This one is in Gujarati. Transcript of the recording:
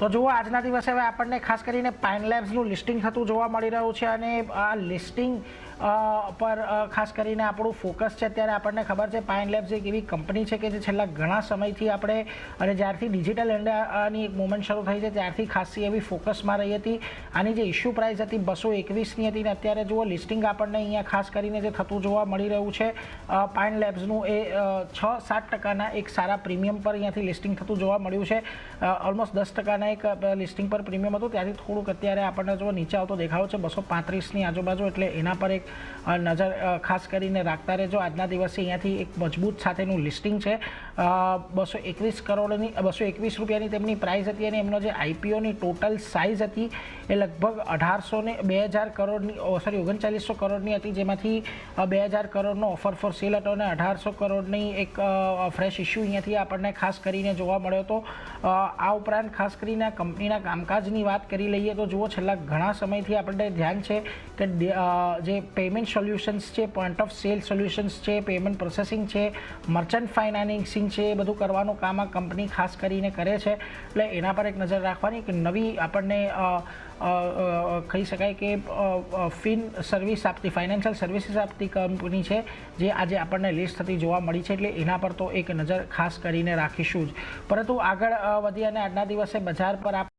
તો જુઓ આજના દિવસે હવે આપણને ખાસ કરીને પાઇન લેબ્સનું લિસ્ટિંગ થતું જોવા મળી રહ્યું છે અને આ લિસ્ટિંગ પર ખાસ કરીને આપણું ફોકસ છે. અત્યારે આપણને ખબર છે પાઇન લેબ્સ એક એવી કંપની છે કે જે છેલ્લા ઘણા સમયથી આપણે અને જ્યારથી ડિજિટલ ઇન્ડિયાની એક મુવમેન્ટ શરૂ થઈ છે ત્યારથી ખાસી એવી ફોકસમાં રહી હતી. આની જે ઇશ્યુ પ્રાઇસ હતી 221ની હતી ને અત્યારે જુઓ લિસ્ટિંગ આપણને અહીંયા ખાસ કરીને જે થતું જોવા મળી રહ્યું છે પાઇન લેબ્સનું એ 6-7% એક સારા પ્રીમિયમ પર અહીંયાથી લિસ્ટિંગ થતું જોવા મળ્યું છે. ઓલમોસ્ટ 10% એક લિસ્ટિંગ પર પ્રીમિયમ હતું ત્યાંથી થોડુંક અત્યારે આપણને જો નીચે આવતો દેખાવ છે 235ની આજુબાજુ, એટલે એના પર એક નજર ખાસ કરીને રાખતા રહેજો. આજના દિવસે અહીંયાથી એક મજબૂત સાથેનું લિસ્ટિંગ છે. 221 રૂપિયાની તેમની પ્રાઇસ હતી અને એમનો જે આઈપીઓની ટોટલ સાઇઝ હતી એ લગભગ 2,000 કરોડની 3900 કરોડની હતી, જેમાંથી 2,000 કરોડનો ઓફર ફોર સેલ હતો અને 1,800 કરોડની એક ફ્રેશ ઇસ્યુ અહીંયાથી આપણને ખાસ કરીને જોવા મળ્યો હતો. આ ઉપરાંત ખાસ કરીને કંપનીના કામકાજની વાત કરી લઈએ તો જુઓ છેલ્લા ઘણા સમયથી આપણને ધ્યાન છે કે જે પેમેન્ટ સોલ્યુશન્સ છે, પોઈન્ટ ઓફ સેલ સોલ્યુશન્સ છે, પેમેન્ટ પ્રોસેસિંગ છે, મર્ચન્ટ ફાઇનાન્સિંગ છે, એ બધું કરવાનું કામ આ કંપની ખાસ કરીને કરે છે. એટલે એના પર એક નજર રાખવાની કે નવી આપણને કહી શકાય કે ફાઇનાન્શિયલ સર્વિસીસ આપતી કંપની છે જે આજે આપણને લિસ્ટ થતી જોવા મળી છે, એટલે એના પર તો એક નજર ખાસ કરીને રાખીશું જ. પરંતુ આગળ વધી અને આજના દિવસે બજાર પર